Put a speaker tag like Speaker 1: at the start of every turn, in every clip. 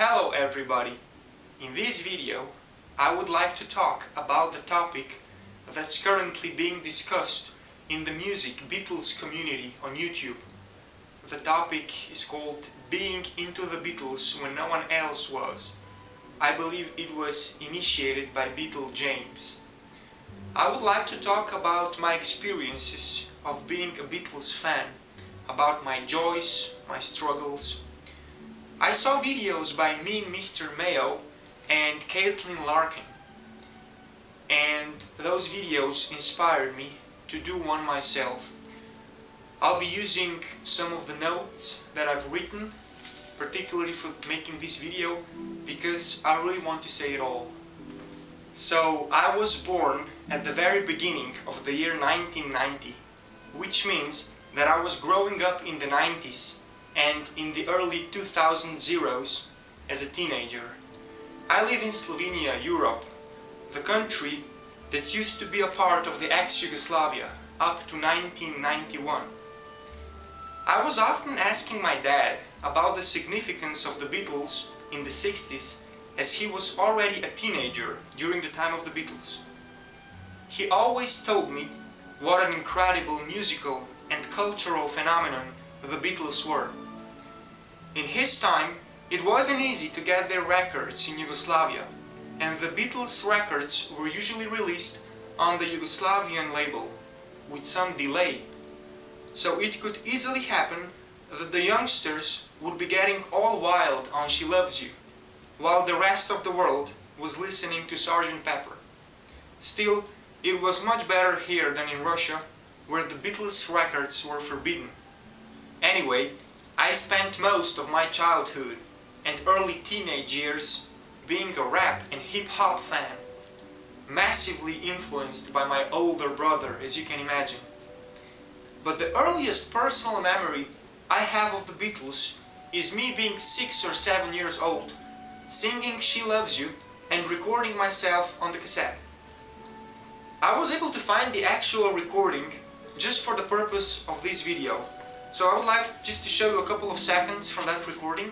Speaker 1: Hello everybody! In this video I would like to talk about the topic that's currently being discussed in the music Beatles community on YouTube. The topic is called Being into the Beatles when no one else was. I believe it was initiated by Beatle James. I would like to talk about my experiences of being a Beatles fan, about my joys, my struggles. I saw videos by me, Mr. Mayo, and Caitlin Larkin, and those videos inspired me to do one myself. I'll be using some of the notes that I've written, particularly for making this video, because I really want to say it all. So, I was born at the very beginning of the year 1990, which means that I was growing up in the 90s and in the early 2000s as a teenager. I live in Slovenia, Europe, the country that used to be a part of the ex-Yugoslavia up to 1991. I was often asking my dad about the significance of the Beatles in the 60s, as he was already a teenager during the time of the Beatles. He always told me what an incredible musical and cultural phenomenon the Beatles were. In his time, it wasn't easy to get their records in Yugoslavia, and the Beatles records were usually released on the Yugoslavian label, with some delay. So it could easily happen that the youngsters would be getting all wild on She Loves You, while the rest of the world was listening to Sgt. Pepper. Still, it was much better here than in Russia, where the Beatles records were forbidden. Anyway, I spent most of my childhood and early teenage years being a rap and hip-hop fan, massively influenced by my older brother, as you can imagine. But the earliest personal memory I have of the Beatles is me being 6 or 7 years old, singing She Loves You and recording myself on the cassette. I was able to find the actual recording just for the purpose of this video, so I would like just to show you a couple of seconds from that recording.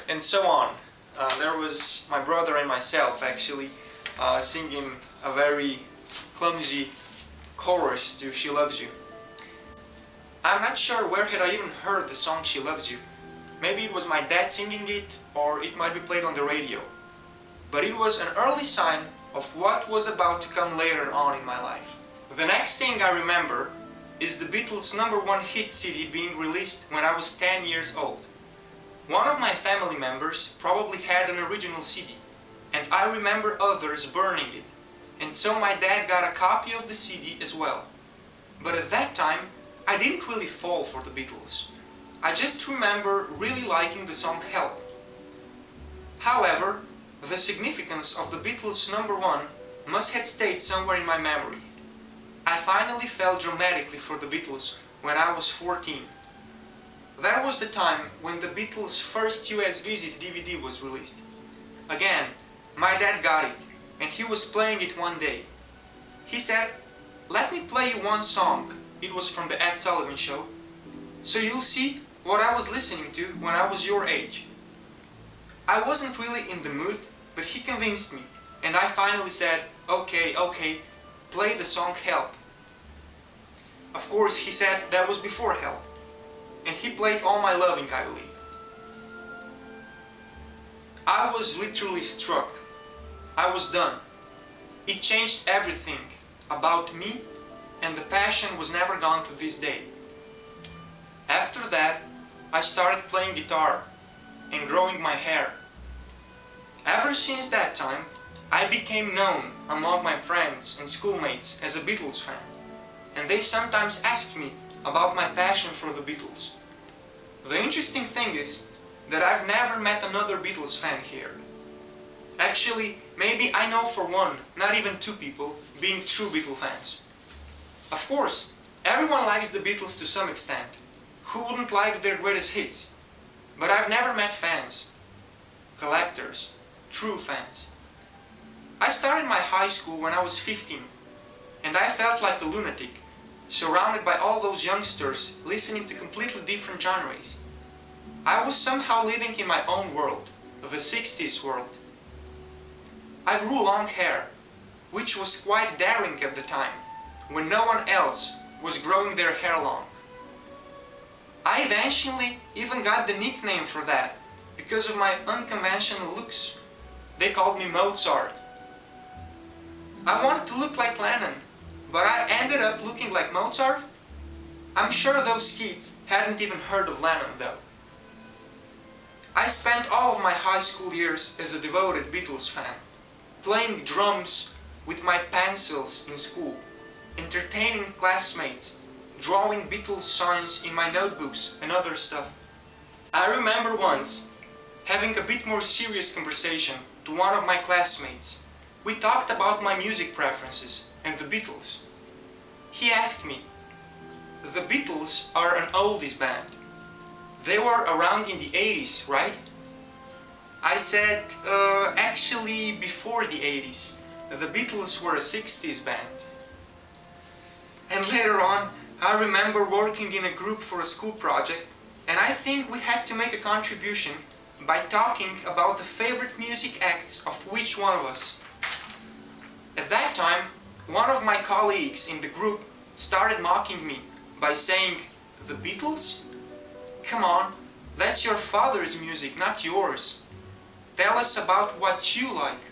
Speaker 1: And so on. There was my brother and myself actually singing a very clumsy chorus to She Loves You. I'm not sure where had I even heard the song She Loves You. Maybe it was my dad singing it, or it might be played on the radio. But it was an early sign of what was about to come later on in my life. The next thing I remember is the Beatles' #1 hit CD being released when I was 10 years old. One of my family members probably had an original CD, and I remember others burning it, and so my dad got a copy of the CD as well. But at that time, I didn't really fall for the Beatles. I just remember really liking the song Help. However, the significance of the Beatles' #1 must have stayed somewhere in my memory. I finally fell dramatically for the Beatles when I was 14. That was the time when the Beatles' first US Visit DVD was released. Again, my dad got it, and he was playing it one day. He said, "Let me play you one song," it was from the Ed Sullivan Show, "so you'll see what I was listening to when I was your age." I wasn't really in the mood, but he convinced me, and I finally said, okay, play the song Help. Of course, he said that was before Help, and he played All My Loving, I believe. I was literally struck. I was done. It changed everything about me, and the passion was never gone to this day. After that, I started playing guitar and growing my hair. Ever since that time, I became known among my friends and schoolmates as a Beatles fan, and they sometimes asked me about my passion for the Beatles. The interesting thing is that I've never met another Beatles fan here. Actually, maybe I know for one, not even two people, being true Beatle fans. Of course, everyone likes the Beatles to some extent. Who wouldn't like their greatest hits? But I've never met fans, collectors, true fans. I started my high school when I was 15, and I felt like a lunatic, surrounded by all those youngsters listening to completely different genres. I was somehow living in my own world, the 60s world. I grew long hair, which was quite daring at the time, when no one else was growing their hair long. I eventually even got the nickname for that, because of my unconventional looks. They called me Mozart. I wanted to look like Lennon, but I ended up looking like Mozart? I'm sure those kids hadn't even heard of Lennon though. I spent all of my high school years as a devoted Beatles fan, playing drums with my pencils in school, entertaining classmates, drawing Beatles signs in my notebooks and other stuff. I remember once having a bit more serious conversation to one of my classmates. We talked about my music preferences and the Beatles. He asked me, "The Beatles are an oldies band. They were around in the 80s, right?" I said, actually before the 80s. The Beatles were a 60s band. And later on, I remember working in a group for a school project, and I think we had to make a contribution by talking about the favorite music acts of which one of us. At that time, one of my colleagues in the group started mocking me by saying, "The Beatles? Come on, that's your father's music, not yours. Tell us about what you like."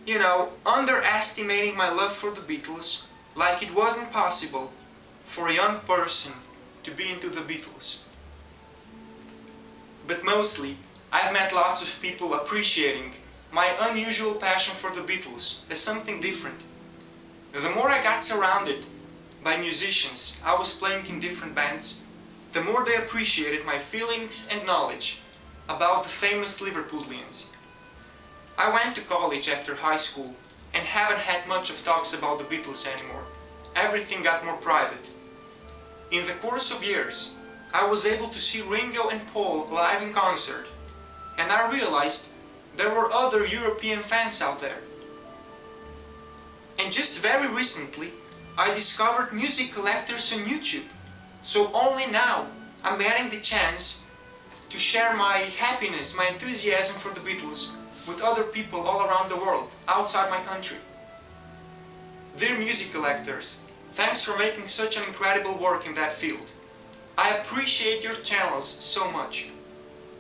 Speaker 1: You know, underestimating my love for the Beatles, like it wasn't possible for a young person to be into the Beatles. But mostly, I've met lots of people appreciating my unusual passion for the Beatles as something different. The more I got surrounded by musicians I was playing in different bands, the more they appreciated my feelings and knowledge about the famous Liverpudlians. I went to college after high school and haven't had much of talks about the Beatles anymore. Everything got more private. In the course of years, I was able to see Ringo and Paul live in concert, and I realized there were other European fans out there. And just very recently, I discovered music collectors on YouTube, so only now I'm getting the chance to share my happiness, my enthusiasm for the Beatles with other people all around the world, outside my country. Dear music collectors, thanks for making such an incredible work in that field. I appreciate your channels so much.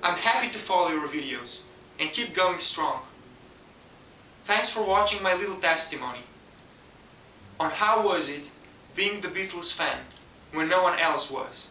Speaker 1: I'm happy to follow your videos and keep going strong. Thanks for watching my little testimony on how was it being the Beatles fan when no one else was.